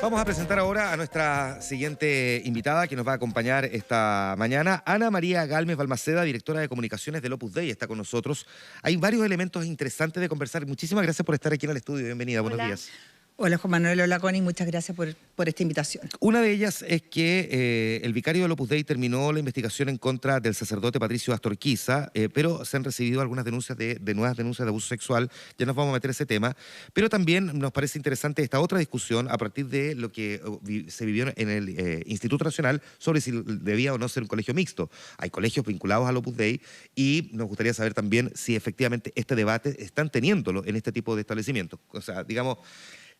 Vamos a presentar ahora a nuestra siguiente invitada que nos va a acompañar esta mañana. Ana María Galmes Balmaceda, directora de comunicaciones del Opus Dei, está con nosotros. Hay varios elementos interesantes de conversar. Muchísimas gracias por estar aquí en el estudio. Bienvenida, buenos días. Hola Juan Manuel, hola Connie, muchas gracias por esta invitación. Una de ellas es que el vicario del Opus Dei terminó la investigación en contra del sacerdote Patricio Astorquiza, pero se han recibido algunas denuncias de nuevas denuncias de abuso sexual. Ya nos vamos a meter ese tema. Pero también nos parece interesante esta otra discusión a partir de lo que se vivió en el Instituto Nacional sobre si debía o no ser un colegio mixto. Hay colegios vinculados al Opus Dei y nos gustaría saber también si efectivamente este debate están teniéndolo en este tipo de establecimientos. O sea, digamos,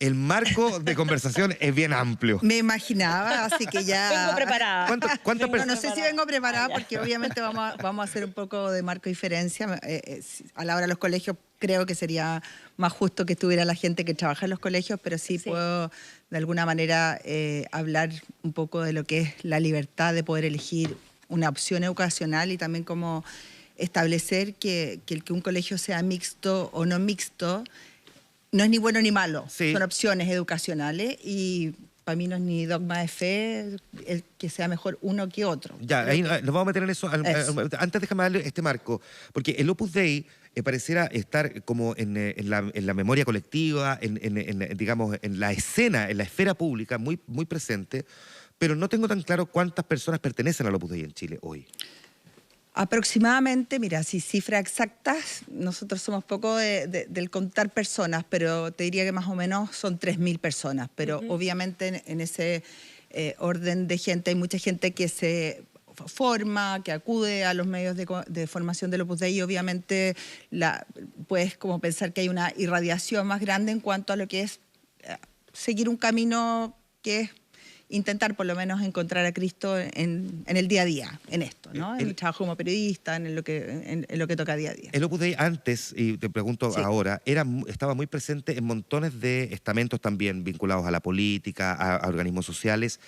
el marco de conversación es bien amplio. Me imaginaba, así que ya... Vengo preparada. No sé si vengo preparada porque obviamente vamos a hacer un poco de marco de diferencia. A la hora de los colegios creo que sería más justo que estuviera la gente que trabaja en los colegios, pero sí puedo de alguna manera hablar un poco de lo que es la libertad de poder elegir una opción educacional y también cómo establecer que un colegio sea mixto o no mixto no es ni bueno ni malo, son opciones educacionales y para mí no es ni dogma de fe el que sea mejor uno que otro. Ya, ahí nos vamos a meter en eso. Antes déjame darle este marco, porque el Opus Dei pareciera estar como en la memoria colectiva, digamos, en la escena, en la esfera pública, muy, muy presente, pero no tengo tan claro cuántas personas pertenecen al Opus Dei en Chile hoy. Aproximadamente, mira, si cifras exactas, nosotros somos poco del contar personas, pero te diría que más o menos son 3.000 personas, pero obviamente en ese orden de gente hay mucha gente que se forma, que acude a los medios de formación del Opus Dei y obviamente puedes como pensar que hay una irradiación más grande en cuanto a lo que es seguir un camino que es intentar por lo menos encontrar a Cristo en el día a día, en esto, ¿no? En mi trabajo como periodista, en lo que toca día a día. El Opus Dei antes, y te pregunto ahora, estaba muy presente en montones de estamentos también vinculados a la política, a organismos sociales.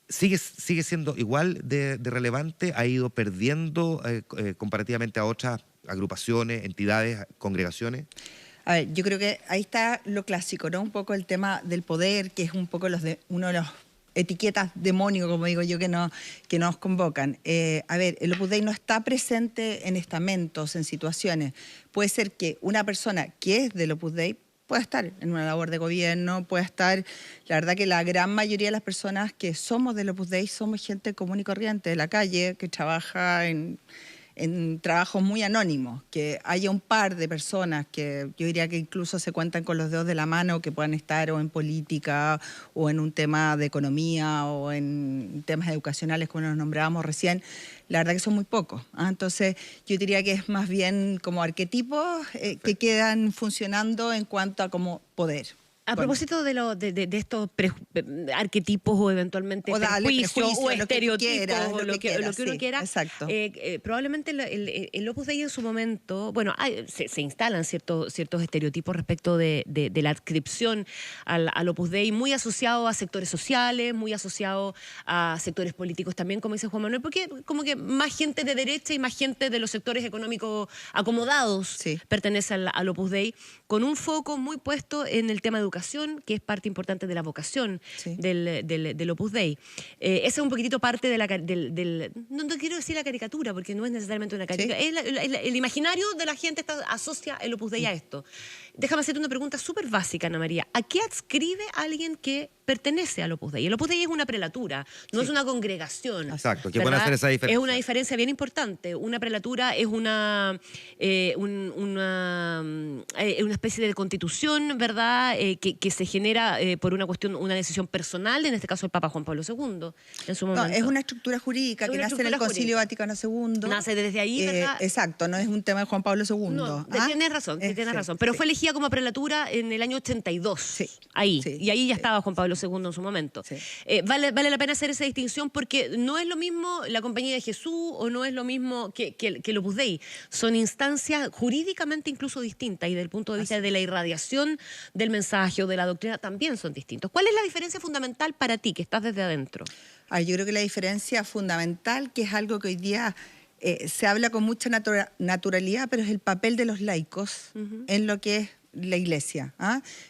¿Sigue siendo igual de relevante? ¿Ha ido perdiendo comparativamente a otras agrupaciones, entidades, congregaciones? A ver, yo creo que ahí está lo clásico, ¿no? Un poco el tema del poder, que es un poco uno de los etiquetas demónicos, como digo yo, que nos convocan. A ver, el Opus Dei no está presente en estamentos, en situaciones. Puede ser que una persona que es del Opus Dei pueda estar en una labor de gobierno, puede estar... La verdad que la gran mayoría de las personas que somos del Opus Dei somos gente común y corriente de la calle, que trabaja en trabajos muy anónimos, que haya un par de personas que yo diría que incluso se cuentan con los dedos de la mano que puedan estar o en política o en un tema de economía o en temas educacionales como nos nombrábamos recién, la verdad que son muy pocos. Entonces yo diría que es más bien como arquetipos que quedan funcionando en cuanto a como poder. A propósito de estos arquetipos o eventualmente prejuicios o estereotipos o lo que uno quiera, exacto. Probablemente el Opus Dei en su momento, bueno, se instalan ciertos estereotipos respecto de la adscripción al Opus Dei, muy asociado a sectores sociales, muy asociado a sectores políticos también, como dice Juan Manuel, porque como que más gente de derecha y más gente de los sectores económicos acomodados pertenece al Opus Dei, con un foco muy puesto en el tema educación, que es parte importante de la vocación del Opus Dei. Esa es un poquitito parte de no quiero decir la caricatura, porque no es necesariamente una caricatura, es el imaginario de la gente asocia el Opus Dei a esto. Déjame hacerte una pregunta súper básica, Ana María. ¿A qué adscribe alguien que pertenece al Opus Dei? El Opus Dei es una prelatura, no es una congregación. Exacto, que pueden hacer esa diferencia. Es una diferencia bien importante. Una prelatura es una especie de constitución, ¿verdad? Que se genera por una decisión personal, en este caso el Papa Juan Pablo II, en su momento. No, es una estructura jurídica que nace en el Concilio Vaticano II. Nace desde ahí, ¿verdad? Exacto, no es un tema de Juan Pablo II. No, tienes razón, pero fue elegida como prelatura en el año 82, y ahí ya estaba Juan Pablo II en su momento. Vale la pena hacer esa distinción porque no es lo mismo la Compañía de Jesús o no es lo mismo que el Opus Dei. Son instancias jurídicamente incluso distintas y desde el punto de vista de la irradiación del mensaje o de la doctrina también son distintos. ¿Cuál es la diferencia fundamental para ti, que estás desde adentro? Yo creo que la diferencia fundamental, que es algo que hoy día se habla con mucha naturalidad, pero es el papel de los laicos en lo que es la iglesia,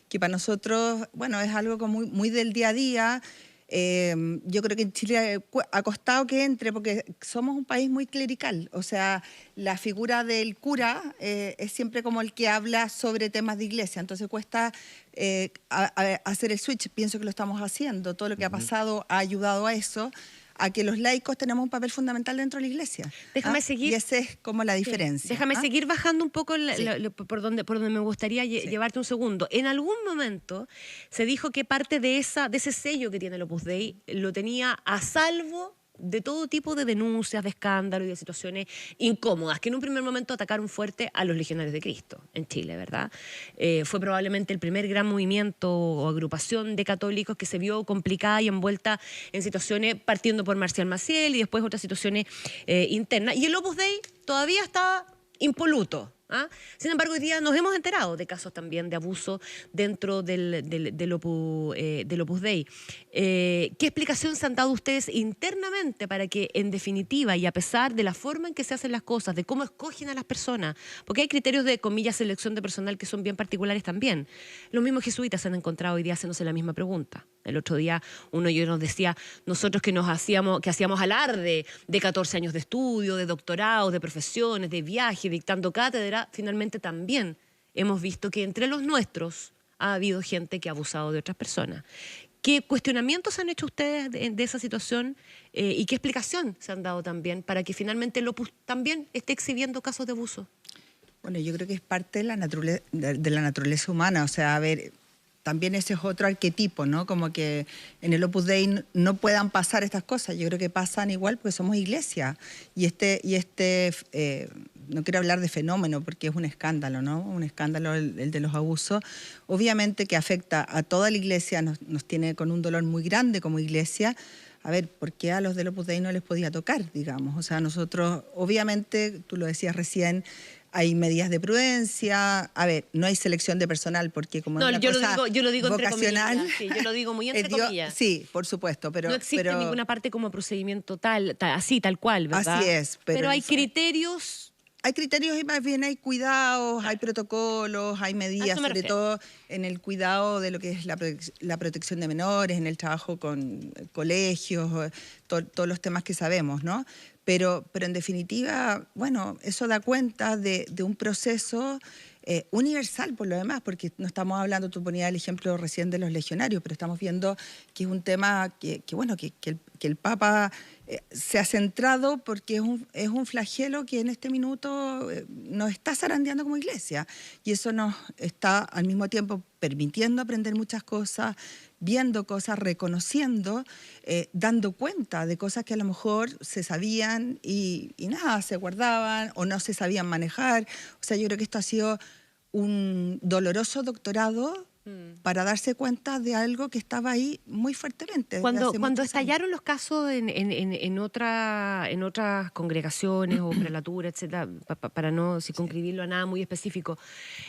que para nosotros, bueno, es algo como muy del día a día. Yo creo que en Chile ha costado que entre porque somos un país muy clerical, o sea, la figura del cura es siempre como el que habla sobre temas de iglesia, entonces cuesta hacer el switch. Pienso que lo estamos haciendo, todo lo que ha pasado ha ayudado a eso, a que los laicos tenemos un papel fundamental dentro de la iglesia. Déjame seguir. Y esa es como la diferencia. Déjame seguir bajando un poco Sí. por donde me gustaría llevarte un segundo. En algún momento se dijo que parte de ese sello que tiene el Opus Dei lo tenía a salvo de todo tipo de denuncias, de escándalos y de situaciones incómodas, que en un primer momento atacaron fuerte a los legionarios de Cristo en Chile, ¿verdad? Fue probablemente el primer gran movimiento o agrupación de católicos que se vio complicada y envuelta en situaciones, partiendo por Marcial Maciel y después otras situaciones internas. Y el Opus Dei todavía está impoluto. Sin embargo, hoy día nos hemos enterado de casos también de abuso dentro del Opus Dei. ¿Qué explicación se han dado ustedes internamente para que, en definitiva, y a pesar de la forma en que se hacen las cosas, de cómo escogen a las personas, porque hay criterios de, comillas, selección de personal que son bien particulares también? Los mismos jesuitas se han encontrado hoy día haciéndose la misma pregunta. El otro día uno de ellos nos decía, nosotros que hacíamos alarde de 14 años de estudio, de doctorado, de profesiones, de viaje, dictando cátedra, finalmente también hemos visto que entre los nuestros ha habido gente que ha abusado de otras personas. ¿Qué cuestionamientos han hecho ustedes de esa situación y qué explicación se han dado también para que finalmente el Opus también esté exhibiendo casos de abuso? Bueno, yo creo que es parte de la naturaleza humana, o sea, a ver, también ese es otro arquetipo, ¿no? Como que en el Opus Dei no puedan pasar estas cosas. Yo creo que pasan igual porque somos iglesia. Y no quiero hablar de fenómeno porque es un escándalo, ¿no? Un escándalo el de los abusos. Obviamente que afecta a toda la iglesia, nos tiene con un dolor muy grande como iglesia. A ver, ¿por qué a los del Opus Dei no les podía tocar, digamos? O sea, nosotros, obviamente, tú lo decías recién, hay medidas de prudencia. A ver, no hay selección de personal porque como no, es una cosa yo lo digo vocacional, entre comillas. Sí, yo lo digo muy entre comillas. Sí, por supuesto, pero no existe ninguna parte como procedimiento tal cual, ¿verdad? Así es. Pero hay criterios. Hay criterios y más bien hay cuidados, Claro. Hay protocolos, hay medidas, sobre todo en el cuidado de lo que es la protección de menores, en el trabajo con colegios, todos los temas que sabemos, ¿no? Pero en definitiva, bueno, eso da cuenta de un proceso universal por lo demás, porque no estamos hablando, tú ponías el ejemplo recién de los legionarios, pero estamos viendo que es un tema que el Papa se ha centrado porque es un flagelo que en este minuto nos está zarandeando como iglesia, y eso nos está al mismo tiempo permitiendo aprender muchas cosas, viendo cosas, reconociendo, dando cuenta de cosas que a lo mejor se sabían y nada, se guardaban o no se sabían manejar. O sea, yo creo que esto ha sido un doloroso doctorado para darse cuenta de algo que estaba ahí muy fuertemente. Cuando estallaron los casos en otras congregaciones o prelaturas, etcétera, para no circunscribirlo a nada muy específico,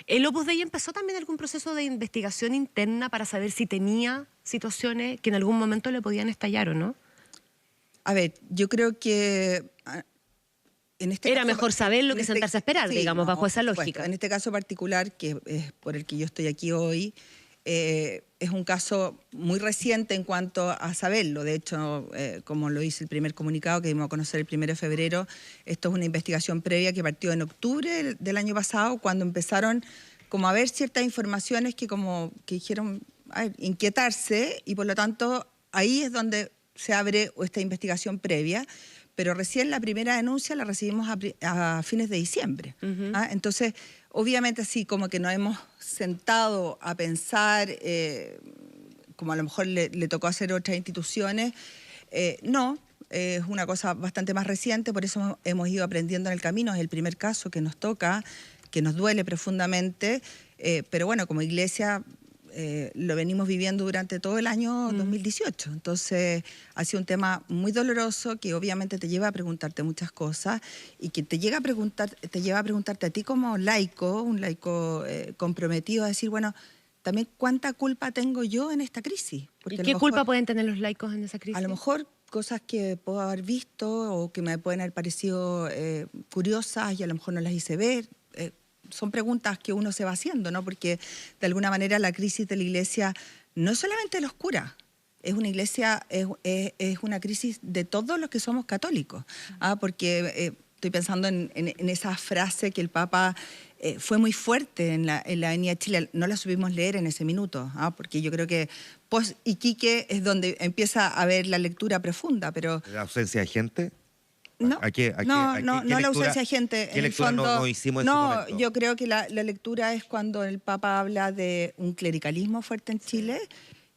¿el Opus Dei empezó también algún proceso de investigación interna para saber si tenía situaciones que en algún momento le podían estallar o no? A ver, yo creo que en este era caso, mejor saberlo que sentarse a esperar, sí, digamos, bajo esa por supuesto. lógica. En este caso particular, que es por el que yo estoy aquí hoy, es un caso muy reciente en cuanto a saberlo. De hecho, como lo dice el primer comunicado que dimos a conocer el 1 de febrero, esto es una investigación previa que partió en octubre del año pasado, cuando empezaron como a ver ciertas informaciones que dijeron inquietarse, y por lo tanto ahí es donde se abre esta investigación previa. Pero recién la primera denuncia la recibimos a fines de diciembre. Entonces, obviamente así como que nos hemos sentado a pensar, como a lo mejor le tocó hacer otras instituciones, no, es una cosa bastante más reciente, por eso hemos ido aprendiendo en el camino. Es el primer caso que nos toca, que nos duele profundamente, pero bueno, como iglesia lo venimos viviendo durante todo el año 2018. Entonces ha sido un tema muy doloroso que obviamente te lleva a preguntarte muchas cosas y que te lleva a preguntarte a ti como laico, un laico comprometido, a decir, bueno, también cuánta culpa tengo yo en esta crisis. Porque ¿y qué culpa pueden tener los laicos en esa crisis? A lo mejor cosas que puedo haber visto o que me pueden haber parecido curiosas y a lo mejor no las hice ver. son preguntas que uno se va haciendo, ¿no? Porque de alguna manera la crisis de la iglesia no es solamente de los curas, es una iglesia, es una crisis de todos los que somos católicos, porque estoy pensando en esa frase que el Papa fue muy fuerte en la Avenida de Chile, no la supimos leer en ese minuto, porque yo creo que post Iquique es donde empieza a haber la lectura profunda, pero... ¿La ausencia de gente? No, no lectura, la ausencia de gente. ¿Qué en el lectura fondo, no hicimos en su momento? Yo creo que la lectura es cuando el Papa habla de un clericalismo fuerte en Chile.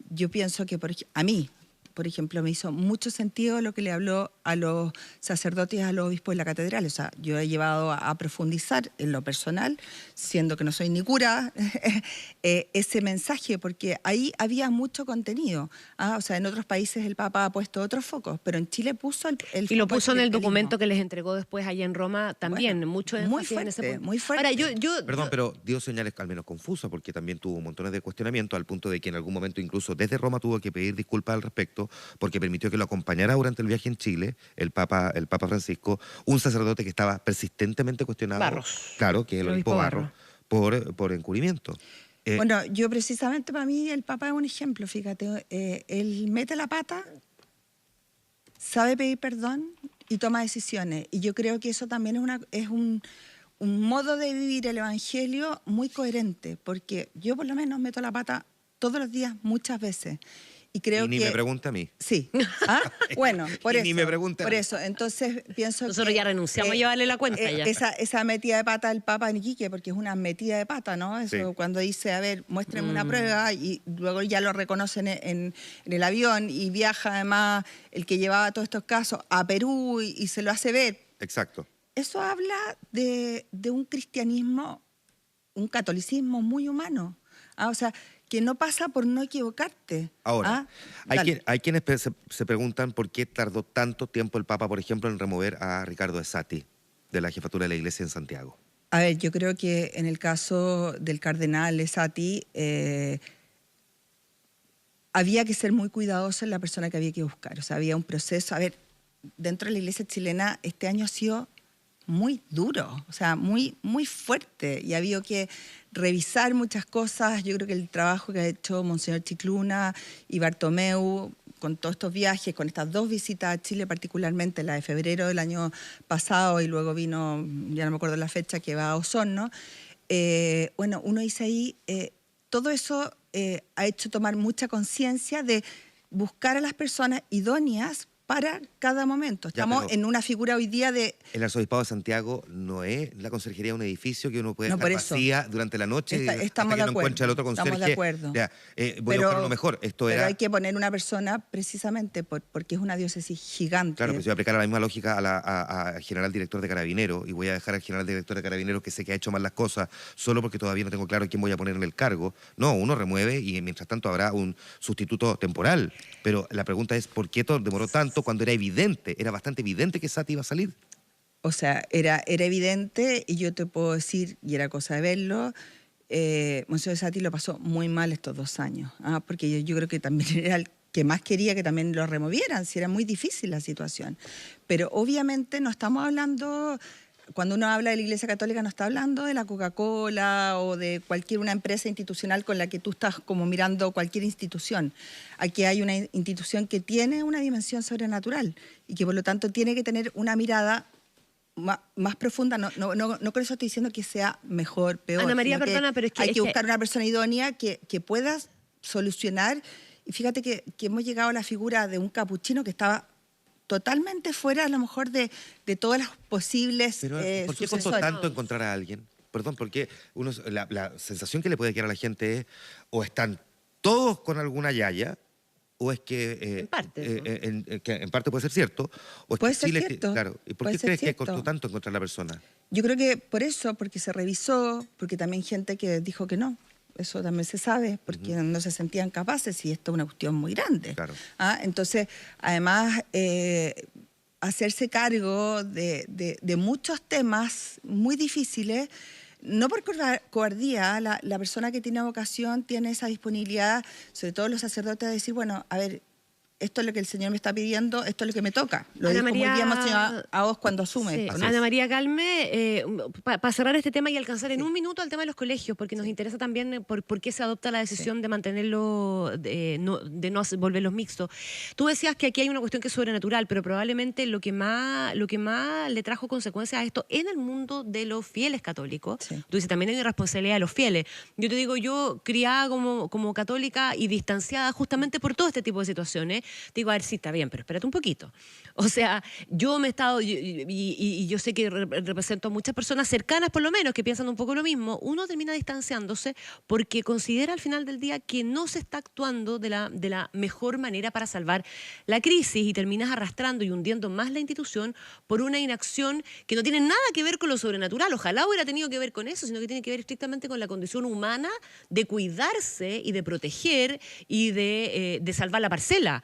Yo pienso que a mí, por ejemplo, me hizo mucho sentido lo que le habló a los sacerdotes y a los obispos de la catedral. O sea, yo he llevado a profundizar en lo personal, siendo que no soy ni cura, ese mensaje, porque ahí había mucho contenido. O sea, en otros países el Papa ha puesto otros focos, pero en Chile puso el y lo foco puso en el clericalismo. documento que les entregó después allá en Roma también, Bueno, mucho muy énfasis en ese fuerte, punto. muy fuerte. Ahora, Perdón, pero dio señales al menos confusas, porque también tuvo montones de cuestionamientos, al punto de que en algún momento incluso desde Roma tuvo que pedir disculpas al respecto, porque permitió que lo acompañara durante el viaje en Chile, el Papa Francisco, un sacerdote que estaba persistentemente cuestionado. Barros. Claro, que es el obispo Barros, por encubrimiento. Bueno, yo precisamente para mí el Papa es un ejemplo, fíjate, él mete la pata, sabe pedir perdón y toma decisiones. Y yo creo que eso también es un modo de vivir el Evangelio muy coherente, porque yo por lo menos meto la pata todos los días, muchas veces. Y creo y ni que... me pregunta a mí. Sí. Bueno, por Y eso. ni me pregunta. Por eso. Entonces pienso Nosotros ya renunciamos a llevarle la cuenta ya. Esa metida de pata del Papa en Iquique, porque es una metida de pata, ¿no? Eso Sí. cuando dice, a ver, muéstrenme una prueba y luego ya lo reconocen en el avión y viaja además el que llevaba todos estos casos a Perú y se lo hace ver. Exacto. Eso habla de un cristianismo, un catolicismo muy humano. O sea, que no pasa por no equivocarte. Ahora, hay quienes se preguntan por qué tardó tanto tiempo el Papa, por ejemplo, en remover a Ricardo Esati de la jefatura de la Iglesia en Santiago. A ver, yo creo que en el caso del cardenal Esati había que ser muy cuidadoso en la persona que había que buscar. O sea, había un proceso. A ver, dentro de la Iglesia chilena este año ha sido muy duro, o sea, muy, muy fuerte, y ha habido que revisar muchas cosas. Yo creo que el trabajo que ha hecho Monseñor Chicluna y Bartomeu con todos estos viajes, con estas dos visitas a Chile, particularmente la de febrero del año pasado y luego vino, ya no me acuerdo la fecha, que va a Osorno, bueno, uno dice ahí, todo eso ha hecho tomar mucha conciencia de buscar a las personas idóneas para cada momento. Estamos en una figura hoy día de... El arzobispado de Santiago no es la conserjería de un edificio que uno puede No, estar por eso. vacía durante la noche Estamos hasta que de no acuerdo, encuentra el otro conserje. estamos de acuerdo. Ya, voy a buscar lo mejor. Pero hay que poner una persona precisamente porque es una diócesis gigante. Claro, pues yo voy a aplicar la misma lógica al general director de Carabineros, y voy a dejar al general director de Carabineros que sé que ha hecho mal las cosas solo porque todavía no tengo claro quién voy a poner en el cargo. No, uno remueve y mientras tanto habrá un sustituto temporal. Pero la pregunta es, ¿por qué demoró tanto cuando era bastante evidente que Sati iba a salir? O sea, era evidente, y yo te puedo decir, y era cosa de verlo, Monseñor Sati lo pasó muy mal estos 2 años, porque yo creo que también era el que más quería que también lo removieran, si era muy difícil la situación. Pero obviamente no estamos hablando... Cuando uno habla de la Iglesia Católica no está hablando de la Coca-Cola o de una empresa institucional con la que tú estás como mirando cualquier institución. Aquí hay una institución que tiene una dimensión sobrenatural y que por lo tanto tiene que tener una mirada más profunda. No con eso estoy diciendo que sea mejor, peor. Ana María, perdona, pero es que... Hay que buscar una persona idónea que pueda solucionar. Y fíjate que hemos llegado a la figura de un capuchino que estaba totalmente fuera a lo mejor de todas las posibles Pero ¿por qué costó tanto encontrar a alguien? Perdón, porque la sensación que le puede quedar a la gente es o están todos con alguna yaya, o es que En parte, que en parte puede ser cierto, o es Puede que ser Chile, cierto, claro. ¿Y por puede qué ser crees que cierto. costó tanto encontrar a la persona? Yo creo que por eso, porque se revisó, porque también gente que dijo que no. Eso también se sabe, porque no se sentían capaces, y esto es una cuestión muy grande. Claro. Entonces, además, hacerse cargo de muchos temas muy difíciles, no por cobardía, la persona que tiene vocación tiene esa disponibilidad, sobre todo los sacerdotes, de decir, bueno, a ver, esto es lo que el Señor me está pidiendo, esto es lo que me toca. Lo Ana dijo muy María- bien Monseñor Aos cuando asume. Sí. esto, ¿no? Ana María Calme, para cerrar este tema y alcanzar en un minuto al tema de los colegios, porque nos interesa también por qué se adopta la decisión de mantenerlo, de no volverlos mixtos. Tú decías que aquí hay una cuestión que es sobrenatural, pero probablemente lo que más le trajo consecuencias a esto en el mundo de los fieles católicos. Sí. Tú dices, también hay una responsabilidad de los fieles. Yo te digo, yo criada como católica y distanciada justamente por todo este tipo de situaciones, digo, a ver, sí, está bien, pero espérate un poquito. O sea, yo me he estado, y yo sé que represento a muchas personas cercanas por lo menos, que piensan un poco lo mismo, uno termina distanciándose porque considera al final del día que no se está actuando de la mejor manera para salvar la crisis y terminas arrastrando y hundiendo más la institución por una inacción que no tiene nada que ver con lo sobrenatural. Ojalá hubiera tenido que ver con eso, sino que tiene que ver estrictamente con la condición humana de cuidarse y de proteger y de salvar la parcela.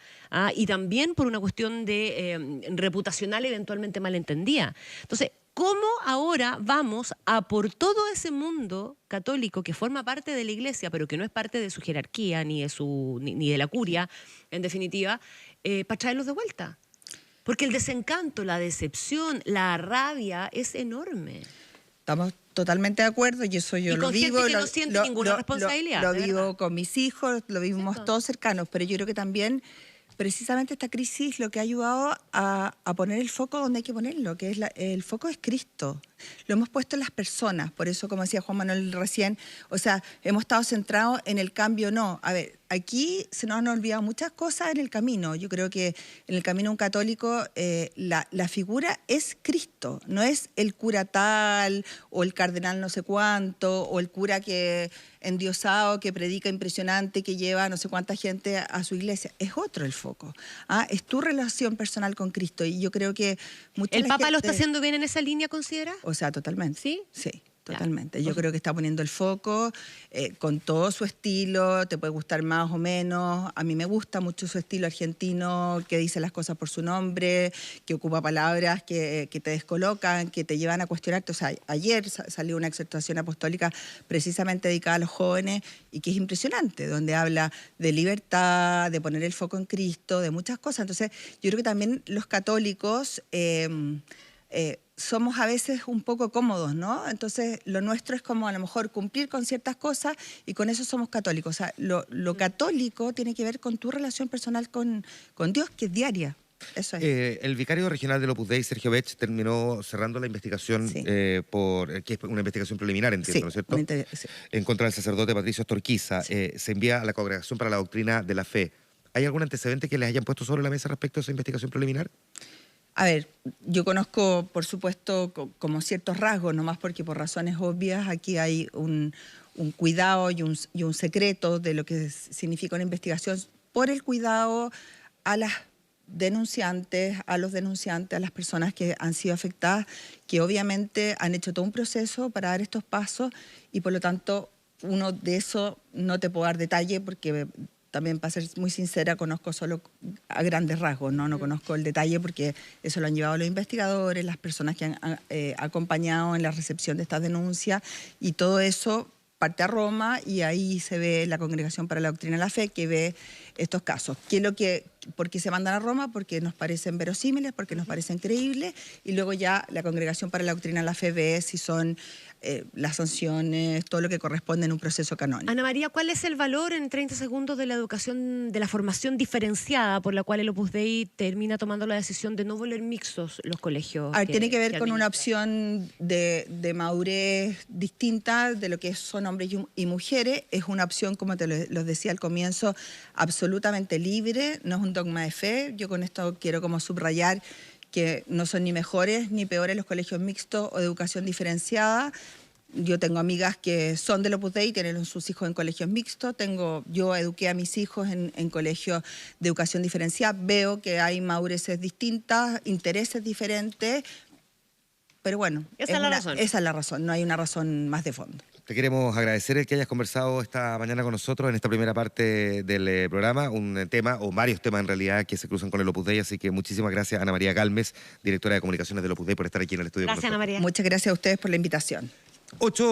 Y también por una cuestión de reputacional eventualmente malentendida. Entonces, ¿cómo ahora vamos a por todo ese mundo católico que forma parte de la Iglesia, pero que no es parte de su jerarquía ni de la curia, en definitiva, para traerlos de vuelta? Porque el desencanto, la decepción, la rabia es enorme. Estamos totalmente de acuerdo y eso yo Y lo con gente vivo. que no siente ninguna responsabilidad, Lo de vivo verdad. con mis hijos, lo vivimos ¿Cierto? todos cercanos, pero yo creo que también precisamente esta crisis lo que ha ayudado a poner el foco donde hay que ponerlo, que es el foco es Cristo. Lo hemos puesto en las personas, por eso, como decía Juan Manuel recién, o sea, hemos estado centrados en el cambio, no. A ver, aquí se nos han olvidado muchas cosas en el camino. Yo creo que en el camino de un católico la figura es Cristo, no es el cura tal o el cardenal no sé cuánto o el cura que endiosado, que predica impresionante, que lleva no sé cuánta gente a su iglesia. Es otro el foco. Es tu relación personal con Cristo y yo creo que mucha ¿El la Papa lo está gente- haciendo bien en esa línea, considera? O sea, totalmente. ¿Sí? Sí, Ya. totalmente. Yo creo que está poniendo el foco con todo su estilo, te puede gustar más o menos. A mí me gusta mucho su estilo argentino, que dice las cosas por su nombre, que ocupa palabras que te descolocan, que te llevan a cuestionarte. O sea, ayer salió una exhortación apostólica precisamente dedicada a los jóvenes y que es impresionante, donde habla de libertad, de poner el foco en Cristo, de muchas cosas. Entonces, yo creo que también los católicos somos a veces un poco cómodos, ¿no? Entonces, lo nuestro es como a lo mejor cumplir con ciertas cosas y con eso somos católicos. O sea, lo católico tiene que ver con tu relación personal con Dios, que es diaria. Eso es. El vicario regional del Opus Dei, Sergio Bech, terminó cerrando la investigación, Sí. que es una investigación preliminar, entiendo, Sí, ¿no es cierto? sí. En contra del sacerdote Patricio Astorquiza. Se envía a la Congregación para la Doctrina de la Fe. ¿Hay algún antecedente que les hayan puesto sobre la mesa respecto a esa investigación preliminar? A ver, yo conozco, por supuesto, como ciertos rasgos, nomás porque por razones obvias aquí hay un cuidado y un secreto de lo que significa una investigación por el cuidado a las denunciantes, a los denunciantes, a las personas que han sido afectadas, que obviamente han hecho todo un proceso para dar estos pasos y por lo tanto uno de eso no te puedo dar detalle porque también, para ser muy sincera, conozco solo a grandes rasgos, no conozco el detalle porque eso lo han llevado los investigadores, las personas que han acompañado en la recepción de estas denuncias y todo eso parte a Roma y ahí se ve la Congregación para la Doctrina de la Fe que ve estos casos. ¿Por qué se mandan a Roma? Porque nos parecen verosímiles, porque nos parecen creíbles y luego ya la Congregación para la Doctrina de la Fe ve si son las sanciones, todo lo que corresponde en un proceso canónico. Ana María, ¿cuál es el valor en 30 segundos de la educación, de la formación diferenciada por la cual el Opus Dei termina tomando la decisión de no volver mixtos los colegios? A ver, tiene que ver con una administra? opción de madurez distinta de lo que son hombres y mujeres. Es una opción, como te lo decía al comienzo, absolutamente libre, no es un dogma de fe. Yo con esto quiero como subrayar que no son ni mejores ni peores los colegios mixtos o de educación diferenciada. Yo tengo amigas que son del Opus Dei, tienen sus hijos en colegios mixtos. Yo eduqué a mis hijos en colegios de educación diferenciada. Veo que hay madureces distintas, intereses diferentes, pero bueno, Esa es la razón. Esa es la razón, no hay una razón más de fondo. Te queremos agradecer el que hayas conversado esta mañana con nosotros en esta primera parte del programa, un tema, o varios temas en realidad, que se cruzan con el Opus Dei, así que muchísimas gracias Ana María Galmes, directora de comunicaciones del Opus Dei, por estar aquí en el estudio con Gracias, Ana nosotros. María. Muchas gracias a ustedes por la invitación. 8